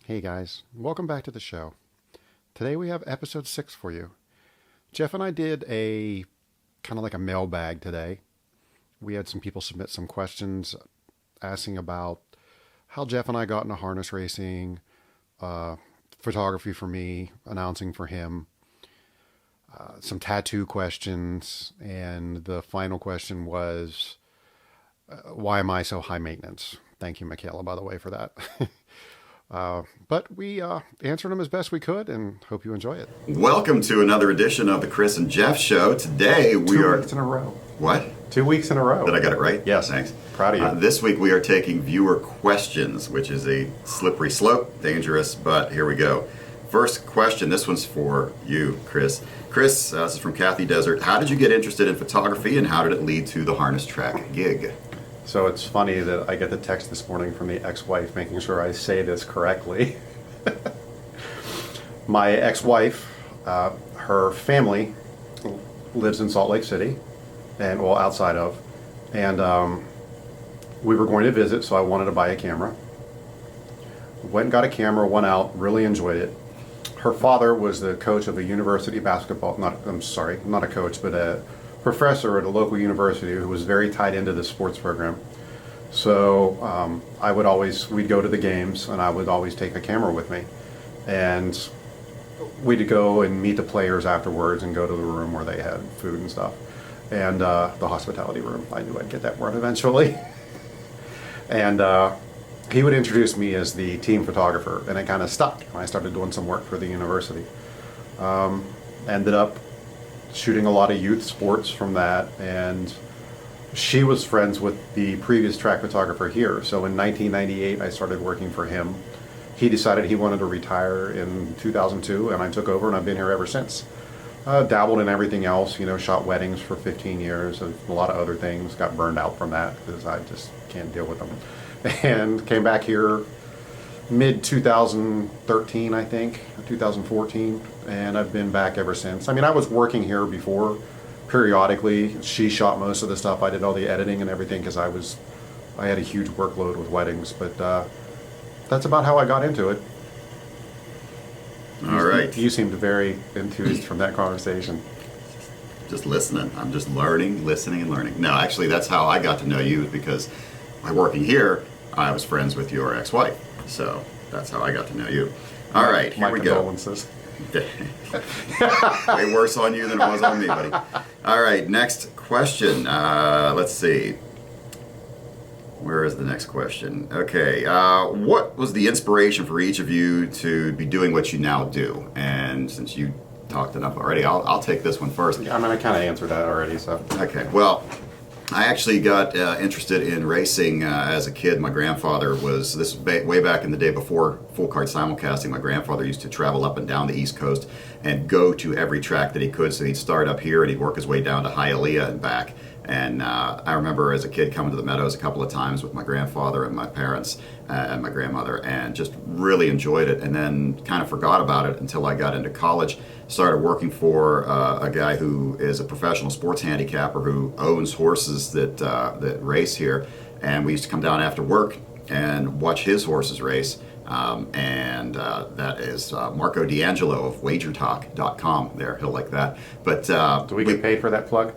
Hey guys, welcome back to the show. Today we have episode 6 for you. Jeff and I did a kind of like a mailbag today. We had some people submit some questions asking about how Jeff and I got into harness racing, photography for me, announcing for him, some tattoo questions, and the final question was, why am I so high maintenance? Thank you, Michaela, by the way, for that. But we answered them as best we could and hope you enjoy it. Welcome to another edition of the Chris and Jeff Show. Today we 2 are... weeks in a row. What? 2 weeks in a row. Did I get it right? Yes. Thanks. Proud of you. This week we are taking viewer questions, which is a slippery slope, dangerous, but here we go. First question, this one's for you, Chris. Chris, this is from Kathy Desert. How did you get interested in photography and how did it lead to the harness track gig? So it's funny that I get the text this morning from the ex-wife making sure I say this correctly. My ex-wife, her family lives in Salt Lake City, and well, outside of, and we were going to visit, so I wanted to buy a camera. Went and got a camera, went out, really enjoyed it. Her father was the coach of a university basketball, not a coach, but a professor at a local university who was very tied into the sports program. So we'd go to the games and I would always take a camera with me. And we'd go and meet the players afterwards and go to the room where they had food and stuff. And the hospitality room, I knew I'd get that word eventually. And he would introduce me as the team photographer, and it kind of stuck. I started doing some work for the university. Ended up shooting a lot of youth sports from that, and she was friends with the previous track photographer here. So in 1998, I started working for him. He decided he wanted to retire in 2002, and I took over, and I've been here ever since. Dabbled in everything else, shot weddings for 15 years, and a lot of other things. Got burned out from that because I just can't deal with them. And came back here mid-2013, I think, 2014, and I've been back ever since. I mean, I was working here before, periodically. She shot most of the stuff. I did all the editing and everything because I had a huge workload with weddings, but that's about how I got into it. All right. You seemed very enthused from that conversation. Just listening. I'm just learning, listening, and learning. No, actually, that's how I got to know you, because by working here, I was friends with your ex-wife. So that's how I got to know you. All right, here we go. Condolences. Way worse on you than it was on me, buddy. All right, next question. Let's see. Where is the next question? Okay, what was the inspiration for each of you to be doing what you now do? And since you talked enough already, I'll take this one first. Yeah, I mean, I kind of answered that already, so. Okay, well, I actually got interested in racing as a kid. My grandfather was, this was way back in the day before full card simulcasting. My grandfather used to travel up and down the East Coast and go to every track that he could. So he'd start up here and he'd work his way down to Hialeah and back. And I remember as a kid coming to the Meadows a couple of times with my grandfather and my parents and my grandmother, and just really enjoyed it, and then kind of forgot about it until I got into college. Started working for a guy who is a professional sports handicapper who owns horses that race here, and we used to come down after work and watch his horses race. That is Marco D'Angelo of WagerTalk.com. There, he'll like that. But do we get paid for that plug?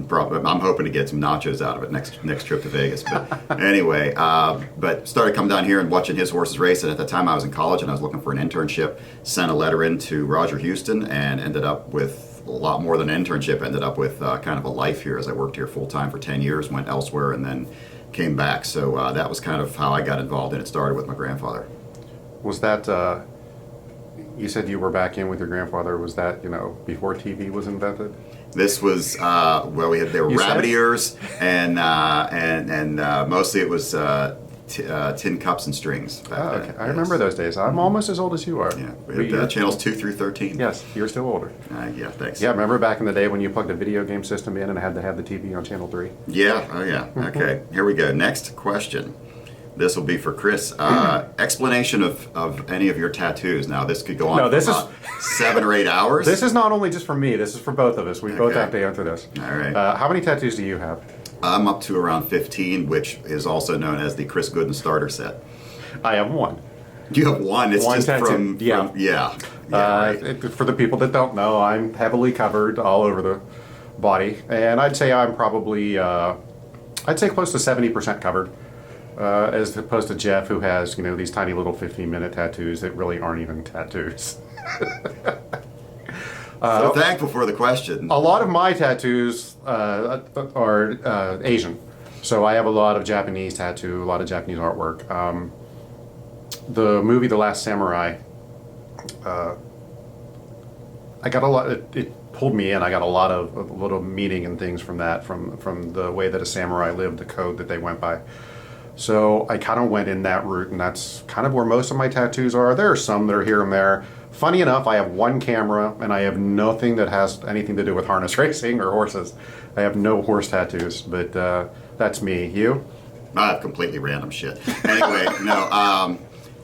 Probably. I'm hoping to get some nachos out of it next trip to Vegas. But anyway, but started coming down here and watching his horses race. And at the time I was in college and I was looking for an internship. Sent a letter in to Roger Houston and ended up with a lot more than an internship. Ended up with kind of a life here, as I worked here full time for 10 years, went elsewhere, and then came back. So that was kind of how I got involved, and it started with my grandfather. Was that, you said you were back in with your grandfather, was that, before TV was invented? This was, there were rabbit ears, and mostly it was tin cups and strings. Oh, okay. Yes. I remember those days. I'm almost as old as you are. Yeah, we had channels 2 through 13. Yes, you're still older. Yeah, thanks. Yeah, remember back in the day when you plugged a video game system in and had to have the TV on channel 3? Yeah, oh yeah. Okay, here we go. Next question. This will be for Chris. Explanation of any of your tattoos. Now, this could go on for about 7 or 8 hours. This is not only just for me. This is for both of us. We both have to answer this. All right. How many tattoos do you have? I'm up to around 15, which is also known as the Chris Gooden starter set. I have one. You have one. It's One just tattoo. from Yeah. yeah. Right. For the people that don't know, I'm heavily covered all over the body, and I'd say I'm probably, I'd say close to 70% covered, as opposed to Jeff, who has these tiny little 15-minute tattoos that really aren't even tattoos. So thankful for the question. A lot of my tattoos are Asian, so I have a lot of Japanese tattoo, a lot of Japanese artwork. The movie The Last Samurai, I got a lot. It pulled me in. I got a little meaning and things from that, from the way that a samurai lived, the code that they went by. So I kind of went in that route, and that's kind of where most of my tattoos are. There are some that are here and there. Funny enough, I have one camera, and I have nothing that has anything to do with harness racing or horses. I have no horse tattoos, but that's me. You? I have completely random shit. Anyway, no.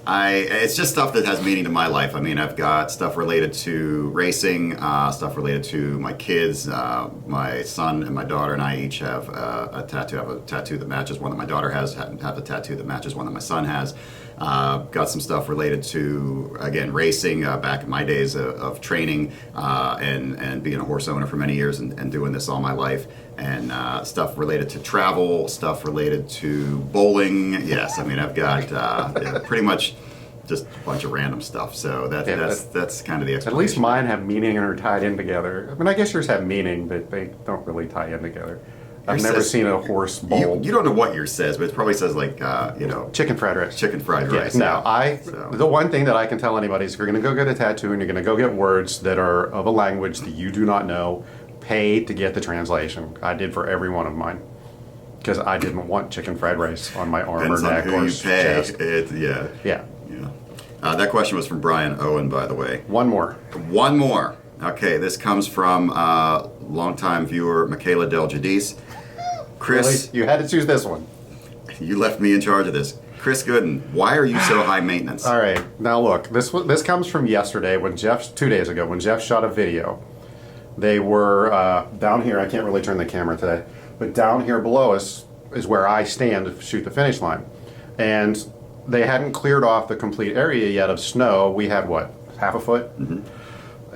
It's just stuff that has meaning to my life. I mean, I've got stuff related to racing, stuff related to my kids. My son and my daughter and I each have a tattoo. I have a tattoo that matches one that my daughter has. Have a tattoo that matches one that my son has. Got some stuff related to, again, racing, back in my days of training and being a horse owner for many years and doing this all my life. And stuff related to travel, stuff related to bowling. Yes, I mean, I've got pretty much just a bunch of random stuff. So that's kind of the explanation. At least mine have meaning and are tied in together. I mean, I guess yours have meaning, but they don't really tie in together. I've never seen a horse bowl. You don't know what yours says, but it probably says like, chicken fried rice. Chicken fried rice. No, the one thing that I can tell anybody is if you're going to go get a tattoo and you're going to go get words that are of a language that you do not know, pay to get the translation. I did for every one of mine because I didn't want chicken fried rice on my arm or neck or chest. Yeah. That question was from Brian Owen, by the way. One more. Okay, this comes from longtime viewer Michaela Del Jadis. Chris, really? You had to choose this one. You left me in charge of this. Chris Gooden, why are you so high maintenance? All right, now look, this comes from yesterday 2 days ago when Jeff shot a video. They were down here. I can't really turn the camera today, but down here below us is where I stand to shoot the finish line, and they hadn't cleared off the complete area yet of snow. We had what, half a foot? Mm-hmm.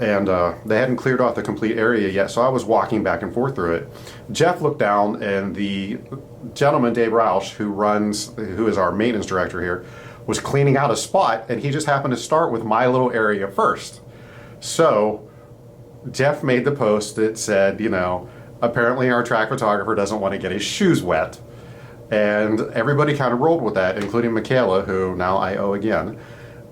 And they hadn't cleared off the complete area yet, so I was walking back and forth through it. Jeff looked down, and the gentleman, Dave Roush, who is our maintenance director here, was cleaning out a spot, and he just happened to start with my little area first. So Jeff made the post that said, apparently our track photographer doesn't want to get his shoes wet. And everybody kind of rolled with that, including Michaela, who now I owe again.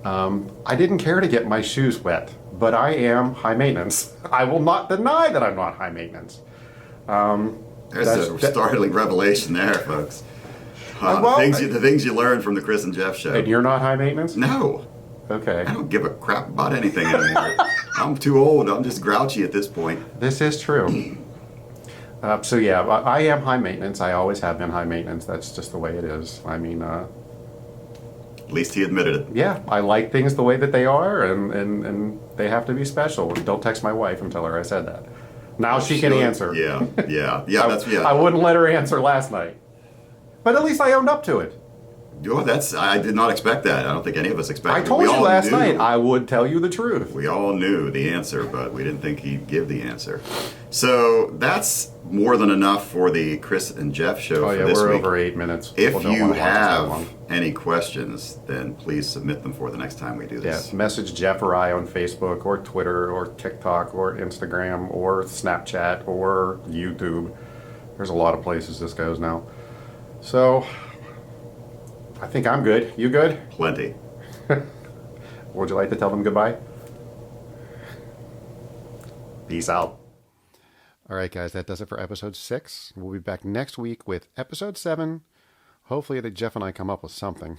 I didn't care to get my shoes wet, but I am high maintenance. I will not deny that I'm not high maintenance. There's a startling revelation there, folks. The things you learn from the Chris and Jeff show. And you're not high maintenance? No. Okay. I don't give a crap about anything anymore. I'm too old. I'm just grouchy at this point. This is true. So yeah, I am high maintenance. I always have been high maintenance. That's just the way it is. I mean, at least he admitted it. Yeah, I like things the way that they are, and they have to be special. Don't text my wife and tell her I said that. Now she can answer. Yeah. I wouldn't let her answer last night, but at least I owned up to it. I did not expect that. I don't think any of us expected it. I told you last night I would tell you the truth. We all knew the answer, but we didn't think he'd give the answer. So that's more than enough for the Chris and Jeff show for this week. We're over 8 minutes. If you have any questions, then please submit them for the next time we do this. Yeah, message Jeff or I on Facebook or Twitter or TikTok or Instagram or Snapchat or YouTube. There's a lot of places this goes now. So I think I'm good. You good? Plenty. Would you like to tell them goodbye? Peace out. All right, guys, that does it for episode 6. We'll be back next week with episode 7. Hopefully that Jeff and I come up with something.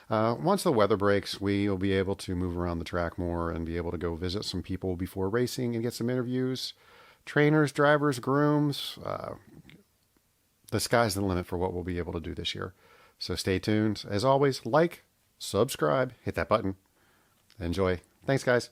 Once the weather breaks, we'll be able to move around the track more and be able to go visit some people before racing and get some interviews. Trainers, drivers, grooms. The sky's the limit for what we'll be able to do this year. So stay tuned. As always, like, subscribe, hit that button. Enjoy. Thanks, guys.